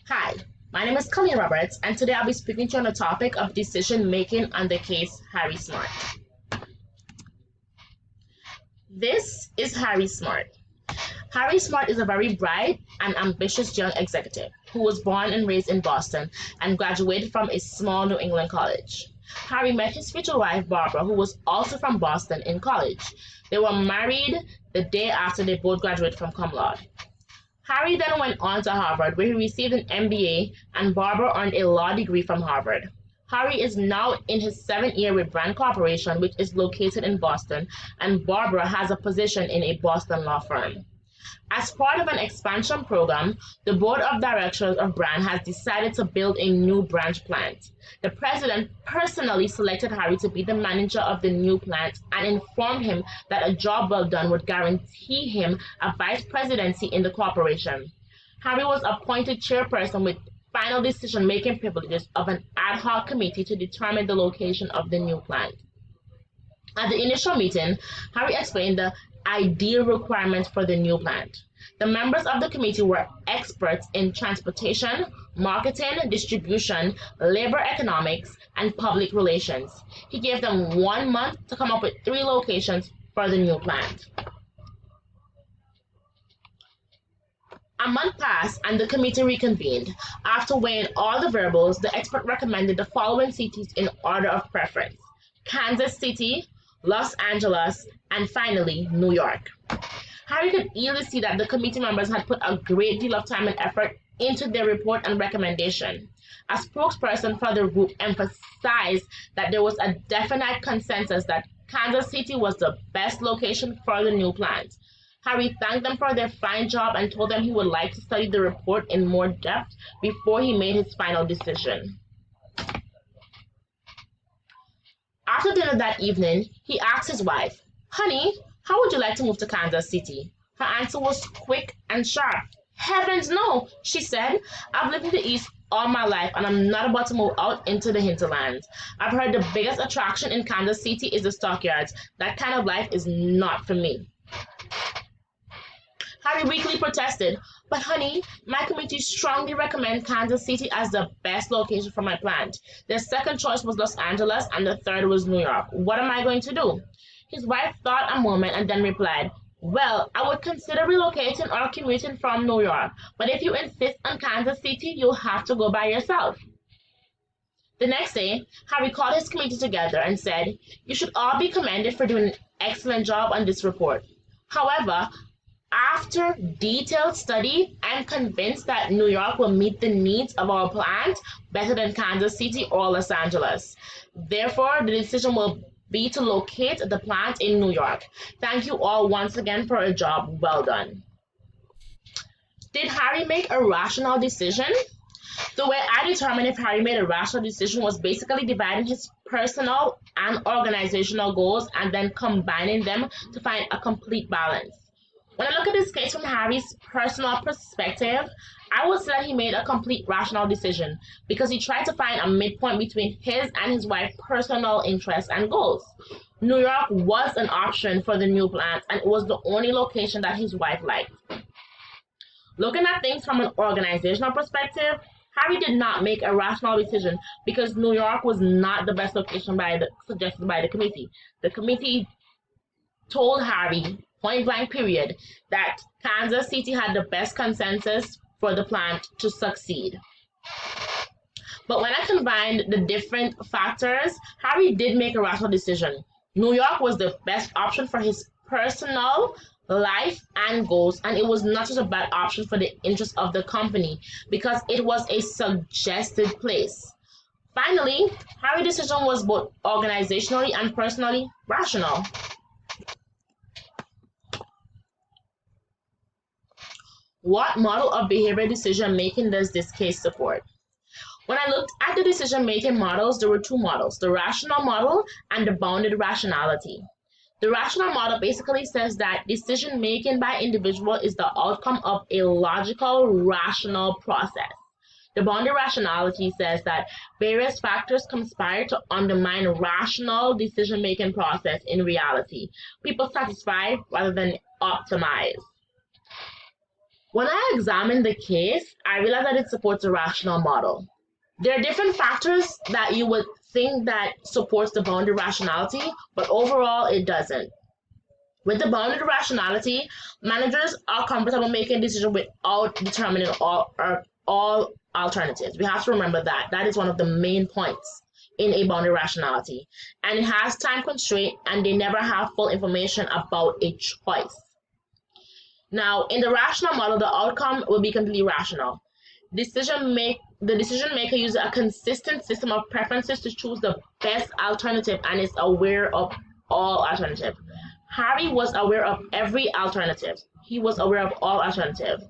Hi, my name is Colleen Roberts, and today I'll be speaking to you on the topic of decision making on the case Harry Smart. This is Harry Smart. Harry Smart is a very bright and ambitious young executive who was born and raised in Boston and graduated from a small New England college. Harry met his future wife, Barbara, who was also from Boston, in college. They were married the day after they both graduated from cum laude. Harry then went on to Harvard, where he received an MBA, and Barbara earned a law degree from Harvard. Harry is now in his seventh year with Brand Corporation, which is located in Boston, and Barbara has a position in a Boston law firm. As part of an expansion program, the board of directors of Brand has decided to build a new branch plant. The president personally selected Harry to be the manager of the new plant and informed him that a job well done would guarantee him a vice presidency in the corporation. Harry was appointed chairperson with final decision making privileges of an ad hoc committee to determine the location of the new plant. At the initial meeting, Harry explained the ideal requirements for the new plant. The members of the committee were experts in transportation, marketing, distribution, labor economics, and public relations. He gave them 1 month to come up with 3 locations for the new plant. A month passed and the committee reconvened. After weighing all the variables, the expert recommended the following cities in order of preference: Kansas City, Los Angeles, and finally, New York. Harry could easily see that the committee members had put a great deal of time and effort into their report and recommendation. A spokesperson for the group emphasized that there was a definite consensus that Kansas City was the best location for the new plant. Harry thanked them for their fine job and told them he would like to study the report in more depth before he made his final decision. After dinner that evening, he asked his wife, "Honey, how would you like to move to Kansas City?" Her answer was quick and sharp. "Heavens, no," she said. "I've lived in the East all my life and I'm not about to move out into the hinterlands. I've heard the biggest attraction in Kansas City is the stockyards. That kind of life is not for me." Harry weakly protested, "But honey, my committee strongly recommends Kansas City as the best location for my plant. Their second choice was Los Angeles and the third was New York. What am I going to do?" His wife thought a moment and then replied, "Well, I would consider relocating or commuting from New York, but if you insist on Kansas City, you'll have to go by yourself." The next day, Harry called his committee together and said, "You should all be commended for doing an excellent job on this report. However, after detailed study, I'm convinced that New York will meet the needs of our plant better than Kansas City or Los Angeles. Therefore, the decision will be to locate the plant in New York. Thank you all once again for a job well done." Did Harry make a rational decision? The way I determined if Harry made a rational decision was basically dividing his personal and organizational goals and then combining them to find a complete balance. When I look at this case from Harry's personal perspective, I would say that he made a complete rational decision because he tried to find a midpoint between his and his wife's personal interests and goals. New York was an option for the new plant, and it was the only location that his wife liked. Looking at things from an organizational perspective, Harry did not make a rational decision because New York was not the best location suggested by the committee. The committee told Harry, point blank period, that Kansas City had the best consensus for the plant to succeed. But when I combined the different factors, Harry did make a rational decision. New York was the best option for his personal life and goals, and it was not just a bad option for the interest of the company because it was a suggested place. Finally, Harry's decision was both organizationally and personally rational. What model of behavior decision making does this case support? When I looked at the decision making models, there were 2 models: the rational model and the bounded rationality. The rational model basically says that decision making by individual is the outcome of a logical, rational process. The bounded rationality says that various factors conspire to undermine rational decision making process in reality. People satisfy rather than optimize. When I examined the case, I realized that it supports a rational model. There are different factors that you would think that supports the boundary rationality, but overall it doesn't. With the boundary rationality, managers are comfortable making decisions without determining all alternatives. We have to remember that. That is one of the main points in a boundary rationality. And it has time constraint and they never have full information about a choice. Now, in the rational model, the outcome will be completely rational. The decision maker uses a consistent system of preferences to choose the best alternative and is aware of all alternatives. Harry was aware of every alternative. He was aware of all alternatives.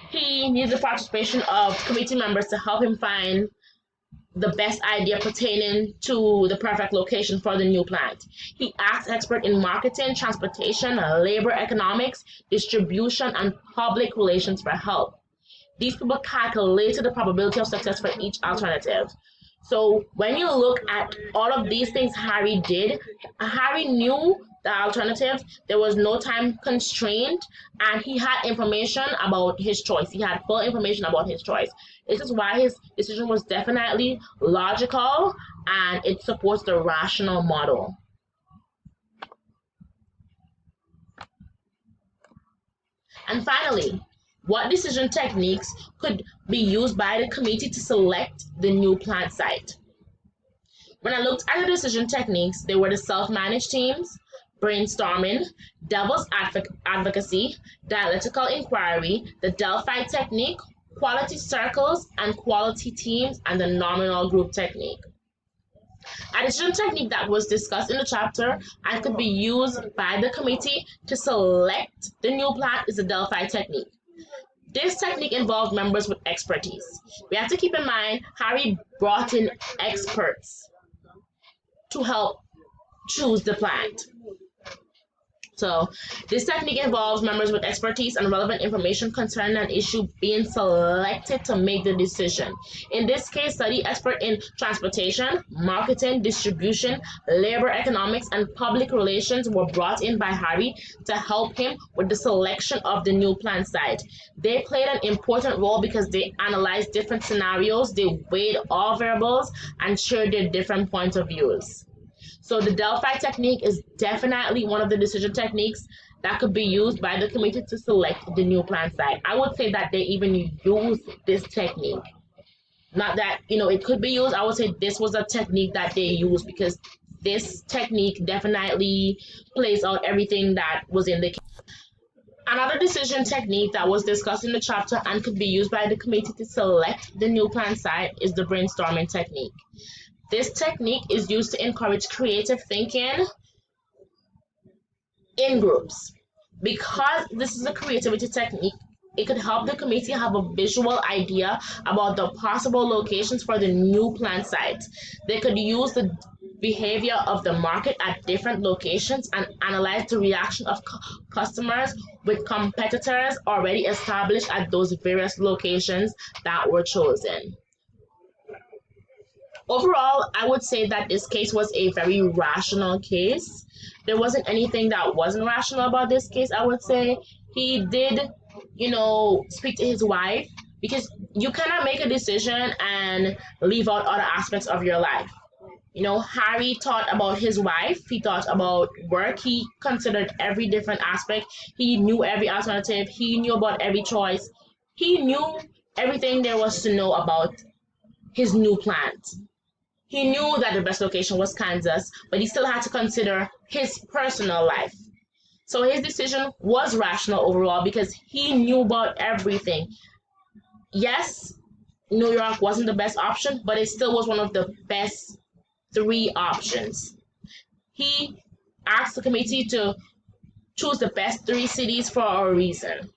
He needed the participation of committee members to help him find the best idea pertaining to the perfect location for the new plant. He asked experts in marketing, transportation, labor economics, distribution, and public relations for help. These people calculated the probability of success for each alternative. So when you look at all of these things Harry did, Harry knew the alternatives. There was no time constraint, and he had information about his choice. He had full information about his choice. This is why his decision was definitely logical and it supports the rational model. And finally, what decision techniques could be used by the committee to select the new plant site? When I looked at the decision techniques, they were the self-managed teams, brainstorming, devil's advocacy, dialectical inquiry, the Delphi technique, quality circles and quality teams, and the nominal group technique. A decision technique that was discussed in the chapter and could be used by the committee to select the new plant is the Delphi technique. This technique involves members with expertise. We have to keep in mind Harry brought in experts to help choose the plant. So this technique involves members with expertise and relevant information concerning an issue being selected to make the decision. In this case study, experts in transportation, marketing, distribution, labor economics, and public relations were brought in by Harry to help him with the selection of the new plant site. They played an important role because they analyzed different scenarios, they weighed all variables, and shared their different points of views. So the Delphi technique is definitely one of the decision techniques that could be used by the committee to select the new plant site. I would say that they even use this technique. Not that, it could be used. I would say this was a technique that they used because this technique definitely plays out everything that was in the case. Another decision technique that was discussed in the chapter and could be used by the committee to select the new plant site is the brainstorming technique. This technique is used to encourage creative thinking in groups. Because this is a creativity technique, it could help the committee have a visual idea about the possible locations for the new plant site. They could use the behavior of the market at different locations and analyze the reaction of customers with competitors already established at those various locations that were chosen. Overall, I would say that this case was a very rational case. There wasn't anything that wasn't rational about this case, I would say. He did, speak to his wife because you cannot make a decision and leave out other aspects of your life. Harry thought about his wife, he thought about work, he considered every different aspect, he knew every alternative, he knew about every choice, he knew everything there was to know about his new plant. He knew that the best location was Kansas, but he still had to consider his personal life. So his decision was rational overall because he knew about everything. Yes, New York wasn't the best option, but it still was one of the best 3 options. He asked the committee to choose the best 3 cities for a reason.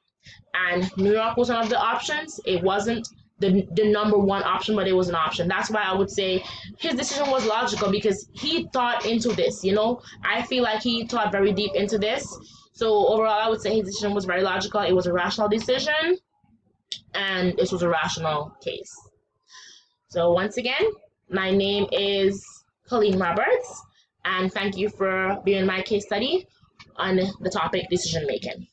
And New York was one of the options. It wasn't the number 1 option, but it was an option. That's why I would say his decision was logical because he thought into this, I feel like he thought very deep into this. So overall, I would say his decision was very logical. It was a rational decision, and this was a rational case. So once again, my name is Colleen Roberts, and thank you for being my case study on the topic decision making.